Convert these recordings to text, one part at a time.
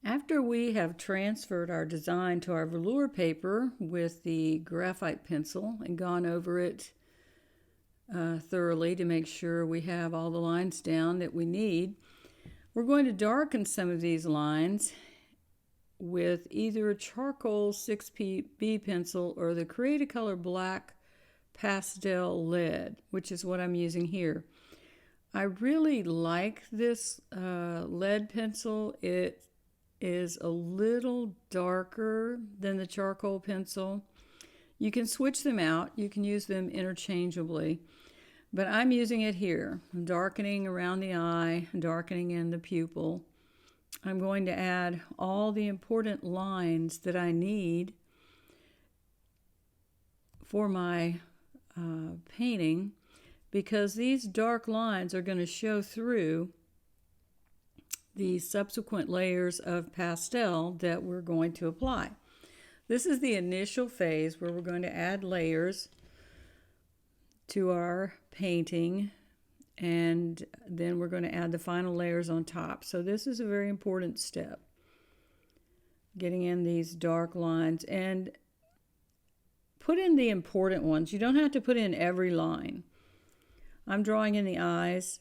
After we have transferred our design to our velour paper with the graphite pencil and gone over it thoroughly to make sure we have all the lines down that we need, we're going to darken some of these lines with either a charcoal 6B pencil or the Create a Color Black Pastel Lead, which is what I'm using here. I really like this lead pencil. It is a little darker than the charcoal pencil. You can switch them out. You can use them interchangeably. But I'm using it here. I'm darkening around the eye, darkening in the pupil. I'm going to add all the important lines that I need for my painting, because these dark lines are going to show through the subsequent layers of pastel that we're going to apply. This is the initial phase where we're going to add layers to our painting, and then we're going to add the final layers on top. So this is a very important step, getting in these dark lines, and put in the important ones. You don't have to put in every line. I'm drawing in the eyes.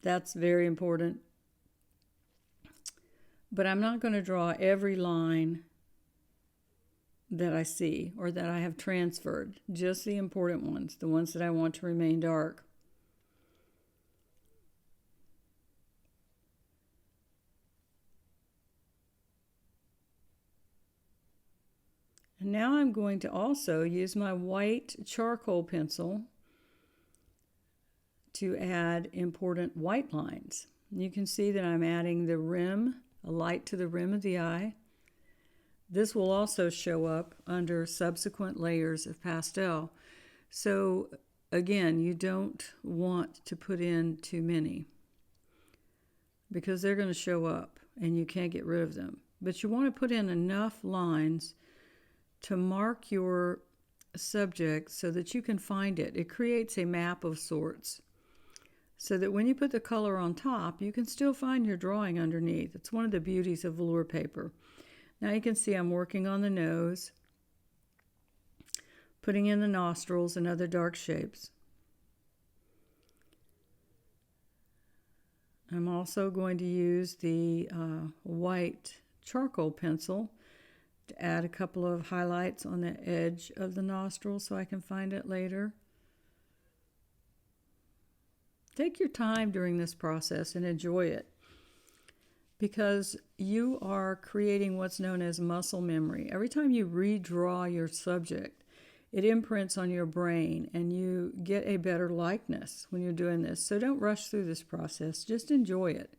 That's very important. But I'm not going to draw every line that I see or that I have transferred. Just the important ones, the ones that I want to remain dark. And now I'm going to also use my white charcoal pencil to add important white lines. You can see that I'm adding the rim, a light to the rim of the eye. This will also show up under subsequent layers of pastel. So again, you don't want to put in too many because they're going to show up and you can't get rid of them. But you want to put in enough lines to mark your subject so that you can find it. It creates a map of sorts, so that when you put the color on top, you can still find your drawing underneath. It's one of the beauties of velour paper. Now you can see I'm working on the nose, putting in the nostrils and other dark shapes. I'm also going to use the white charcoal pencil to add a couple of highlights on the edge of the nostril so I can find it later. Take your time during this process and enjoy it, because you are creating what's known as muscle memory. Every time you redraw your subject, it imprints on your brain and you get a better likeness when you're doing this. So don't rush through this process, just enjoy it.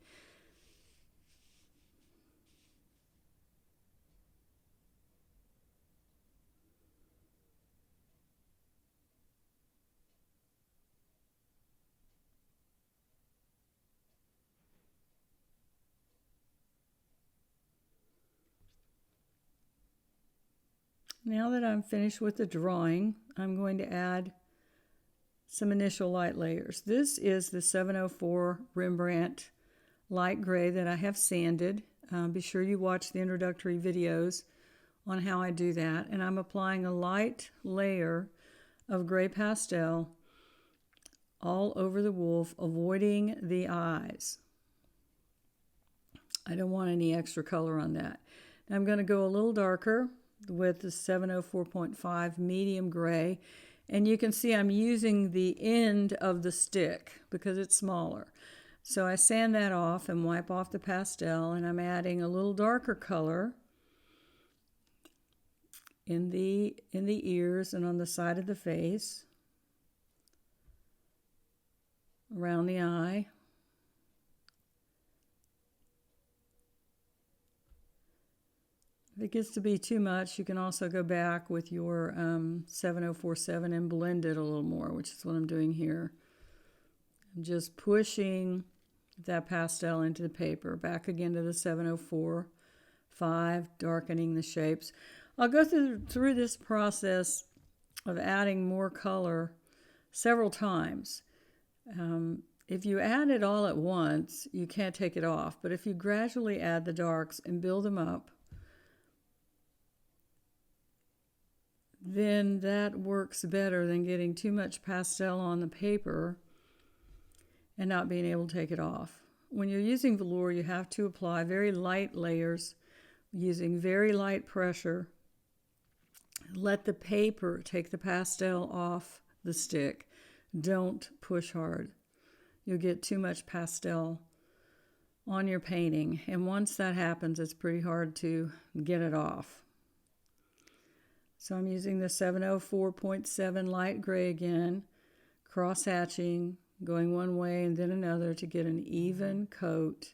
Now that I'm finished with the drawing, I'm going to add some initial light layers. This is the 704 Rembrandt light gray that I have sanded. Be sure you watch the introductory videos on how I do that. And I'm applying a light layer of gray pastel all over the wolf, avoiding the eyes. I don't want any extra color on that. Now I'm going to go a little darker with the 704.5 medium gray, and you can see I'm using the end of the stick because it's smaller. So I sand that off and wipe off the pastel, and I'm adding a little darker color in the ears and on the side of the face, around the eye. If it gets to be too much, you can also go back with your 7047 and blend it a little more, which is what I'm doing here. I'm just pushing that pastel into the paper, back again to the 704.5, darkening the shapes. I'll go through this process of adding more color several times. If you add it all at once, you can't take it off. But if you gradually add the darks and build them up, then that works better than getting too much pastel on the paper and not being able to take it off. When you're using velour, you have to apply very light layers using very light pressure. Let the paper take the pastel off the stick. Don't push hard. You'll get too much pastel on your painting, and once that happens, it's pretty hard to get it off. So I'm using the 704.7 light gray again, cross-hatching, going one way and then another to get an even coat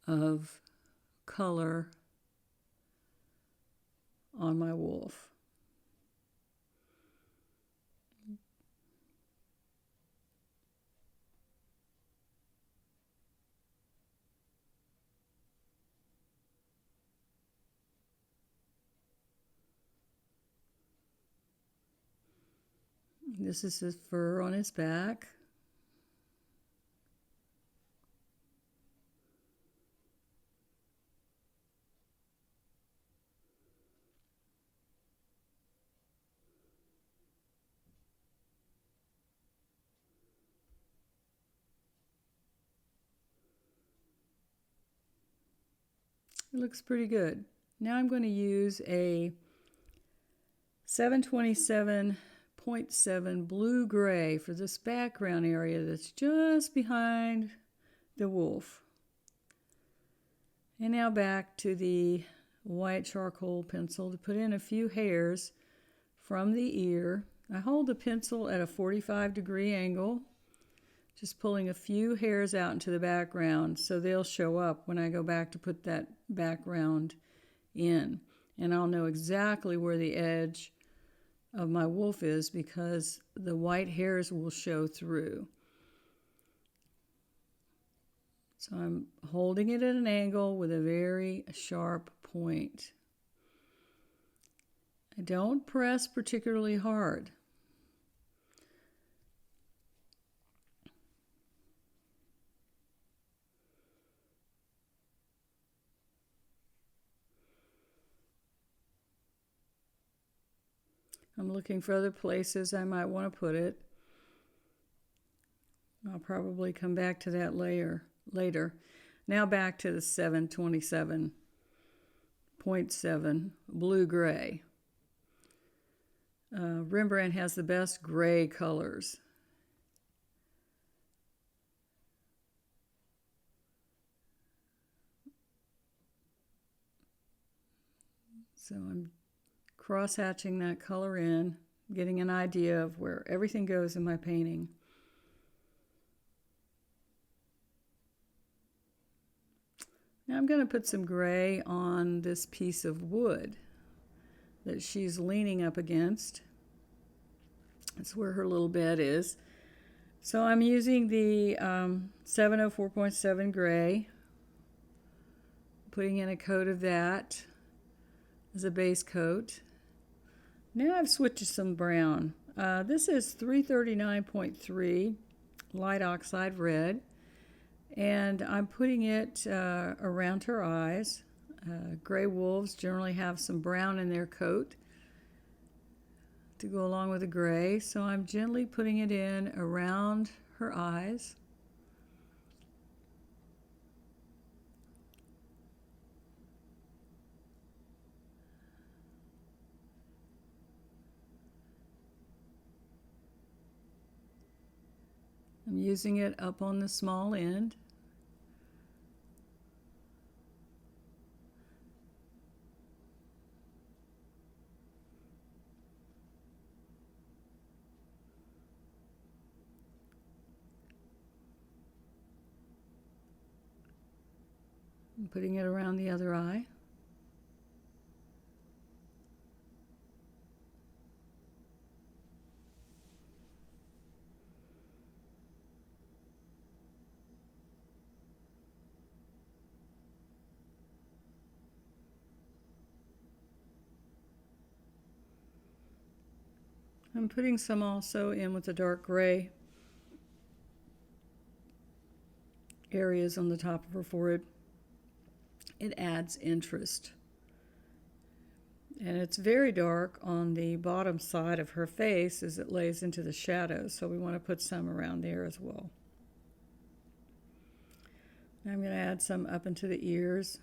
of color on my wolf. This is his fur on his back. It looks pretty good. Now I'm going to use a 727.7 blue-gray for this background area that's just behind the wolf. And now back to the white charcoal pencil to put in a few hairs from the ear. I hold the pencil at a 45-degree angle, just pulling a few hairs out into the background so they'll show up when I go back to put that background in. And I'll know exactly where the edge of my wolf is because the white hairs will show through. So I'm holding it at an angle with a very sharp point. I don't press particularly hard. I'm looking for other places I might want to put it. I'll probably come back to that later. Now back to the 727.7 blue-gray. Rembrandt has the best gray colors. So I'm cross-hatching that color in, getting an idea of where everything goes in my painting. Now I'm going to put some gray on this piece of wood that she's leaning up against. That's where her little bed is. So I'm using the 704.7 gray, putting in a coat of that as a base coat. Now I've switched to some brown. This is 339.3 light oxide red, and I'm putting it around her eyes. Gray wolves generally have some brown in their coat to go along with the gray, so I'm gently putting it in around her eyes. I'm using it up on the small end. I'm putting it around the other eye. I'm putting some also in with the dark gray areas on the top of her forehead. It adds interest. And it's very dark on the bottom side of her face as it lays into the shadows, so we want to put some around there as well. I'm going to add some up into the ears.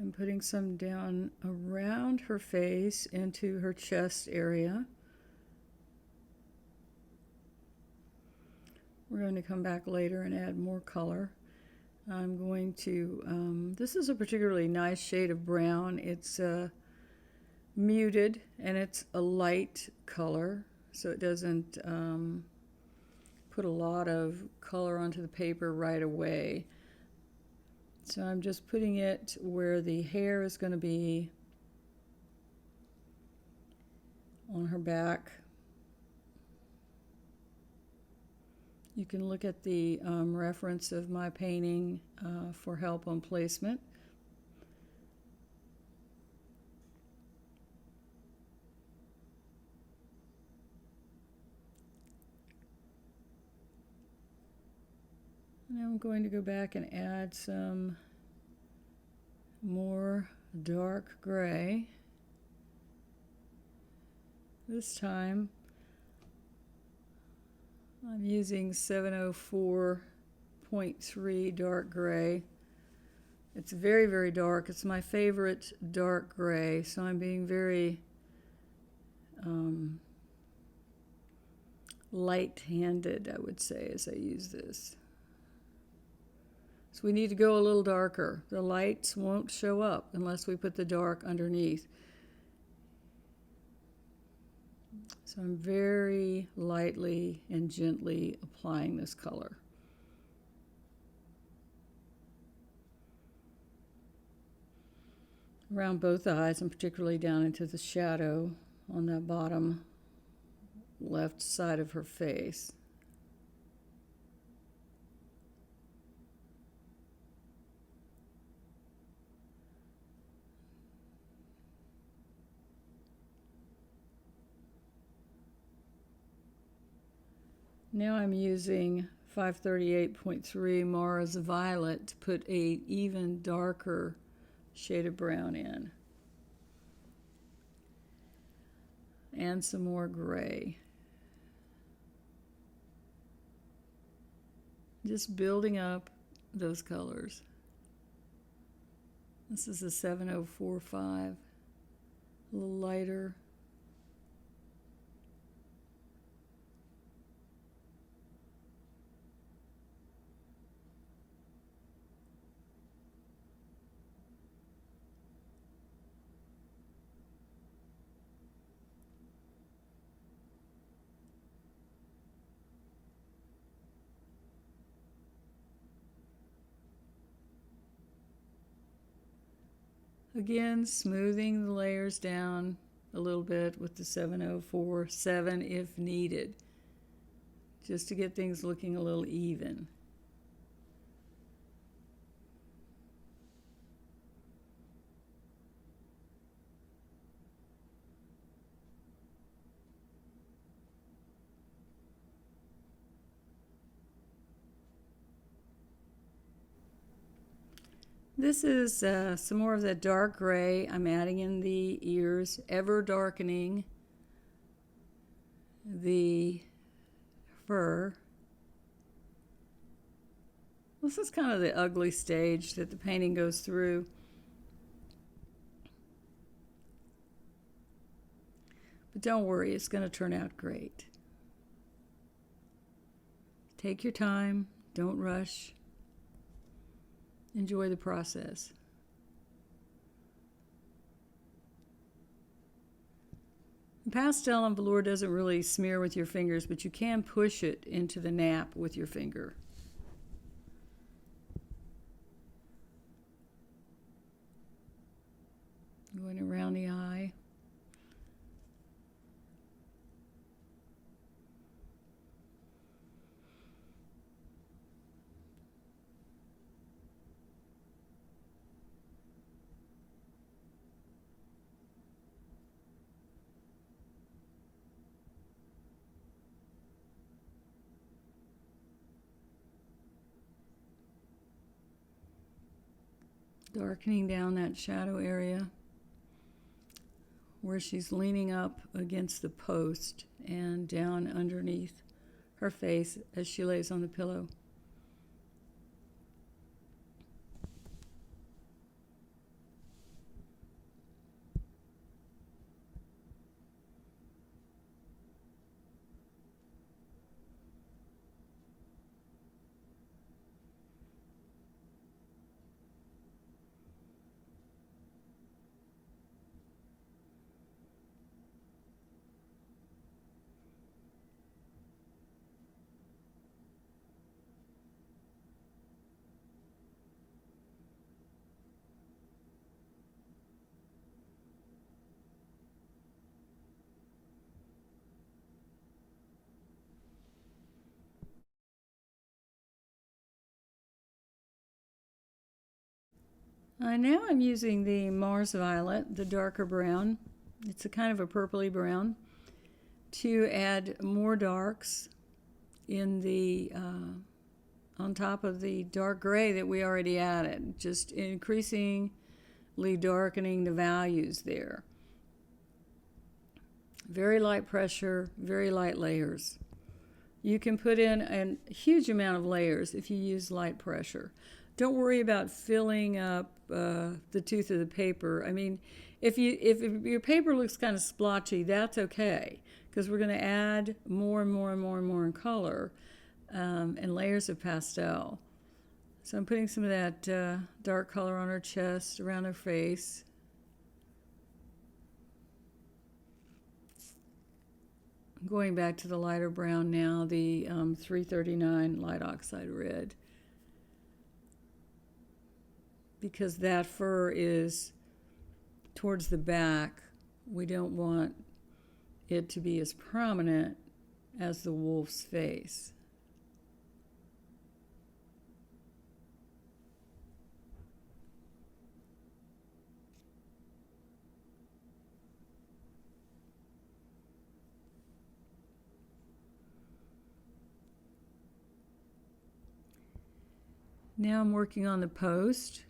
I'm putting some down around her face into her chest area. We're going to come back later and add more color. I'm going to, this is a particularly nice shade of brown. It's muted and it's a light color, so it doesn't put a lot of color onto the paper right away. So I'm just putting it where the hair is going to be on her back. You can look at the reference of my painting for help on placement. And I'm going to go back and add some more dark gray. This time I'm using 704.3 dark gray. It's very, very dark. It's my favorite dark gray, so I'm being very light-handed, I would say, as I use this. So we need to go a little darker. The lights won't show up unless we put the dark underneath. So I'm very lightly and gently applying this color. Around both eyes, and particularly down into the shadow on the bottom left side of her face. Now I'm using 538.3 Mars Violet to put an even darker shade of brown in. And some more gray. Just building up those colors. This is a 7045, a little lighter. Again, smoothing the layers down a little bit with the 7047 if needed, just to get things looking a little even. This is some more of that dark gray. I'm adding in the ears, ever darkening the fur. This is kind of the ugly stage that the painting goes through. But don't worry, it's going to turn out great. Take your time, don't rush. Enjoy the process. The pastel on velour doesn't really smear with your fingers, but you can push it into the nap with your finger. Darkening down that shadow area where she's leaning up against the post and down underneath her face as she lays on the pillow. Now I'm using the Mars Violet, the darker brown. It's a kind of a purpley brown, to add more darks in the on top of the dark gray that we already added, just increasingly darkening the values there. Very light pressure, very light layers. You can put in a huge amount of layers if you use light pressure. Don't worry about filling up the tooth of the paper. I mean, if your paper looks kind of splotchy, that's okay, because we're going to add more and more and more and more in color and layers of pastel. So I'm putting some of that dark color on her chest, around her face. I'm going back to the lighter brown now, the 339 light oxide red, because that fur is towards the back. We don't want it to be as prominent as the wolf's face. Now I'm working on the post.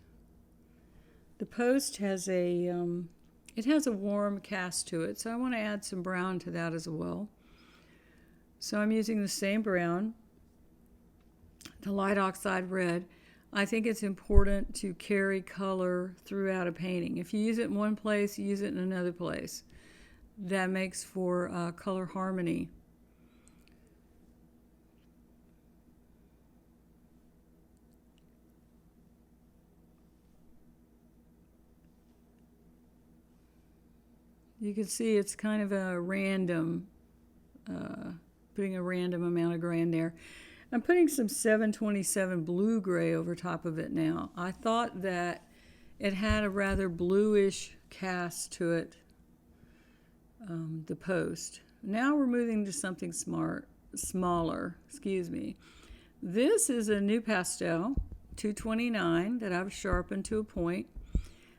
The post has it has a warm cast to it, so I want to add some brown to that as well. So I'm using the same brown, the light oxide red. I think it's important to carry color throughout a painting. If you use it in one place, you use it in another place. That makes for color harmony. You can see it's kind of a random, putting a random amount of gray in there. I'm putting some 727 blue gray over top of it now. I thought that it had a rather bluish cast to it, the post. Now we're moving to something smaller. Excuse me. This is a new pastel, 229, that I've sharpened to a point,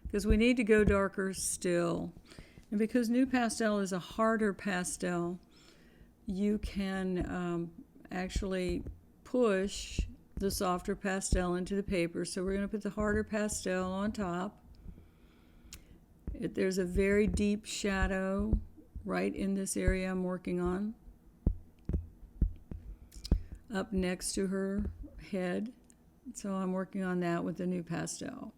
because we need to go darker still. And because new pastel is a harder pastel, you can actually push the softer pastel into the paper. So we're going to put the harder pastel on top. There's a very deep shadow right in this area I'm working on, up next to her head. So I'm working on that with the new pastel.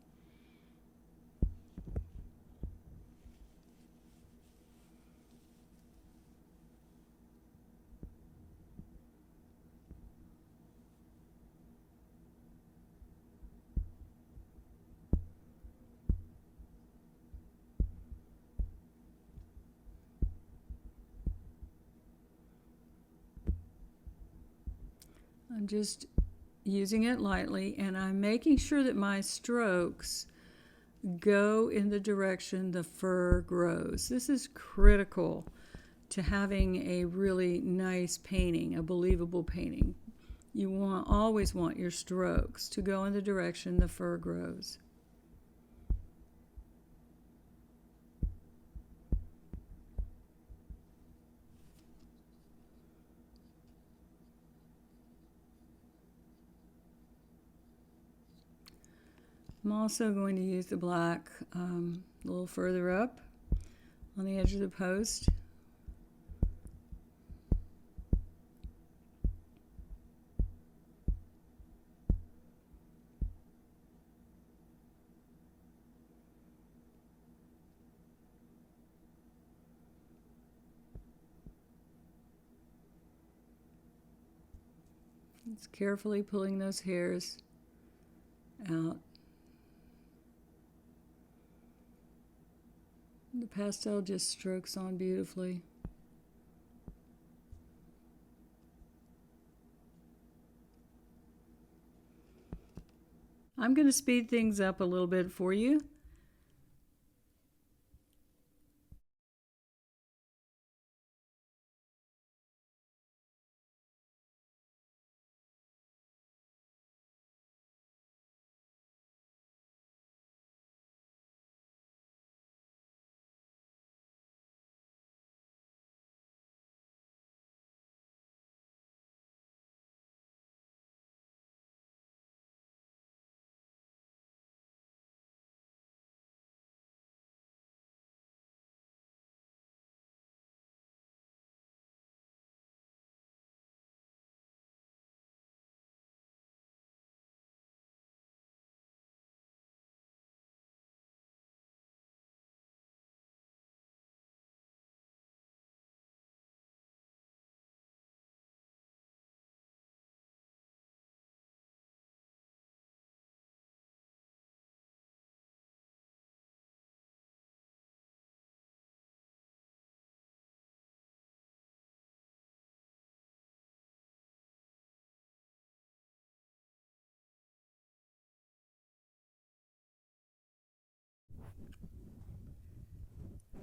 I'm just using it lightly, and I'm making sure that my strokes go in the direction the fur grows. This is critical to having a really nice painting, a believable painting. You always want your strokes to go in the direction the fur grows. I'm also going to use the black a little further up on the edge of the post. Just carefully pulling those hairs out. The pastel just strokes on beautifully. I'm going to speed things up a little bit for you.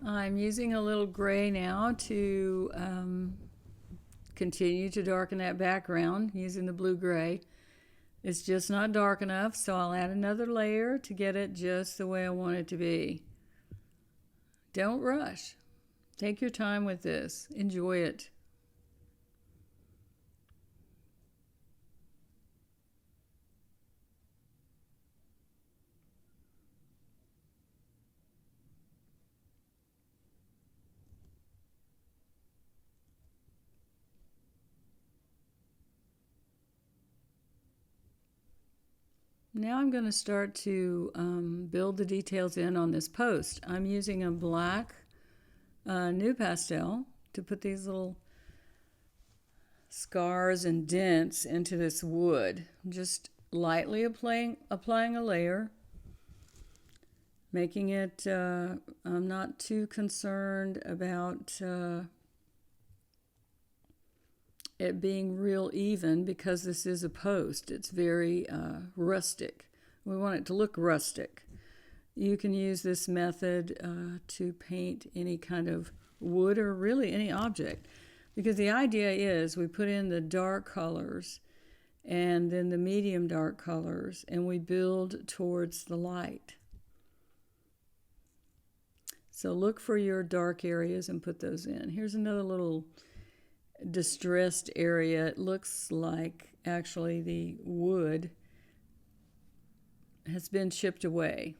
I'm using a little gray now to continue to darken that background using the blue-gray. It's just not dark enough, so I'll add another layer to get it just the way I want it to be. Don't rush. Take your time with this. Enjoy it. Now I'm going to start to build the details in on this post. I'm using a black new pastel to put these little scars and dents into this wood. I'm just lightly applying a layer, making it, I'm not too concerned about it being real even because this is a post. It's very rustic. We want it to look rustic. You can use this method to paint any kind of wood or really any object, because the idea is we put in the dark colors and then the medium dark colors and we build towards the light. So look for your dark areas and put those in. Here's another little distressed area. It looks like actually the wood has been chipped away.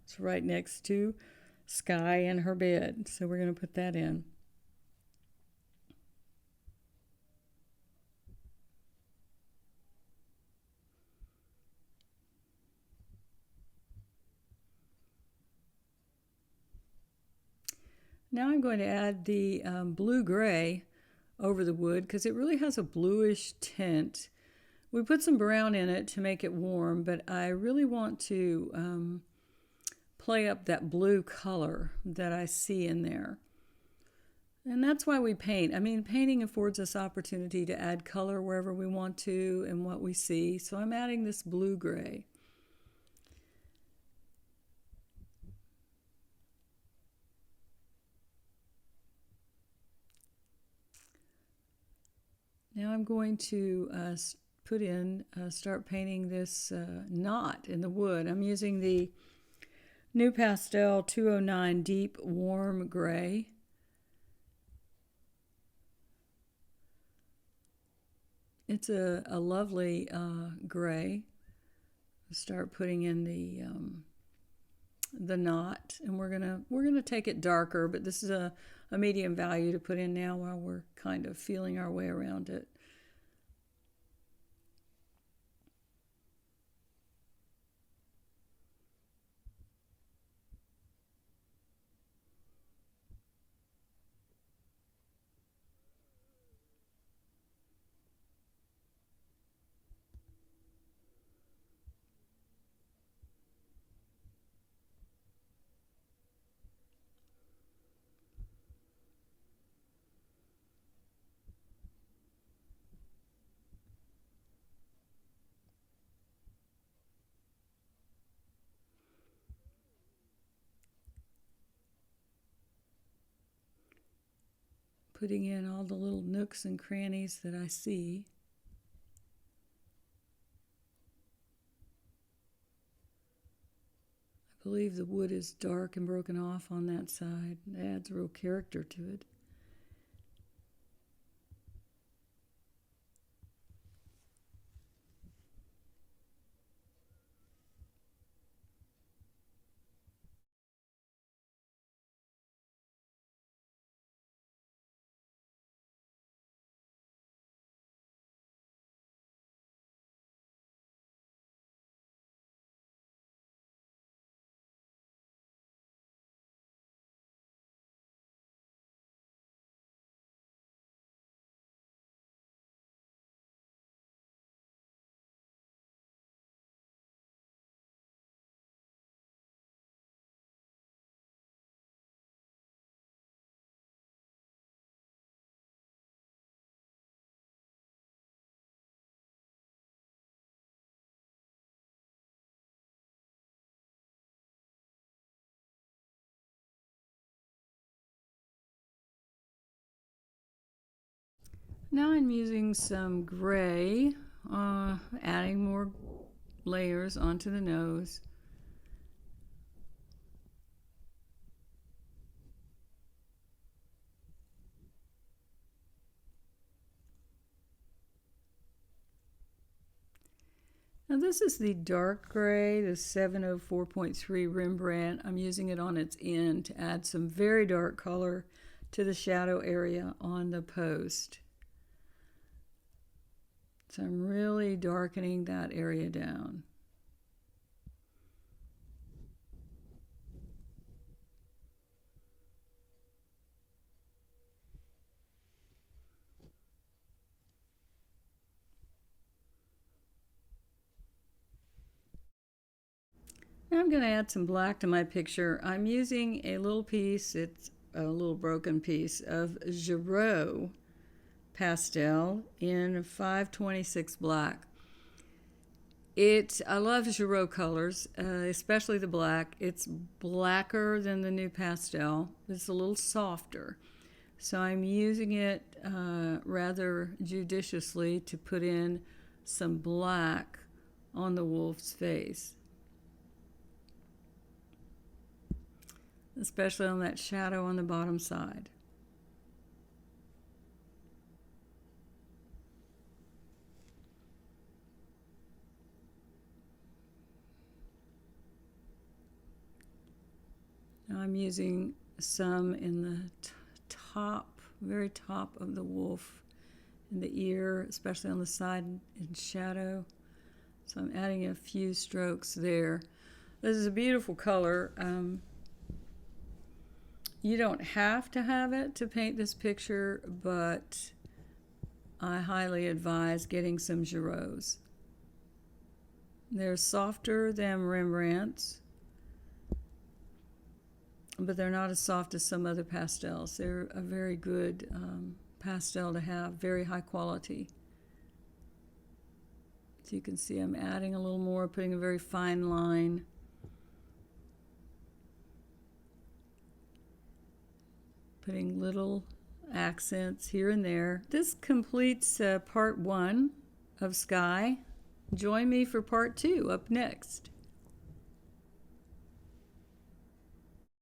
It's right next to Skye and her bed, so we're going to put that in. Now I'm going to add the blue-gray over the wood because it really has a bluish tint. We put some brown in it to make it warm, but I really want to play up that blue color that I see in there. And that's why we paint. I mean, painting affords us opportunity to add color wherever we want to and what we see. So I'm adding this blue-gray. Now I'm going to start painting this knot in the wood. I'm using the New Pastel 209 Deep Warm Gray. It's a lovely gray. start putting in the knot, and we're gonna take it darker, but this is a medium value to put in now while we're kind of feeling our way around it. Putting in all the little nooks and crannies that I see. I believe the wood is dark and broken off on that side. It adds real character to it. Now I'm using some gray, adding more layers onto the nose. Now this is the dark gray, the 704.3 Rembrandt. I'm using it on its end to add some very dark color to the shadow area on the post. So I'm really darkening that area down. Now I'm going to add some black to my picture. I'm using a little piece, it's a little broken piece of Giraud pastel in 526 black. I love Giraud colors, especially the black. It's blacker than the new pastel. It's a little softer. So I'm using it rather judiciously to put in some black on the wolf's face, especially on that shadow on the bottom side. Now I'm using some in the top, very top of the wolf, in the ear, especially on the side in shadow. So I'm adding a few strokes there. This is a beautiful color. You don't have to have it to paint this picture, but I highly advise getting some Girauds. They're softer than Rembrandts, but they're not as soft as some other pastels. They're a very good pastel to have, very high quality. So you can see I'm adding a little more, putting a very fine line. Putting little accents here and there. This completes part 1 of Skye. Join me for part 2 up next.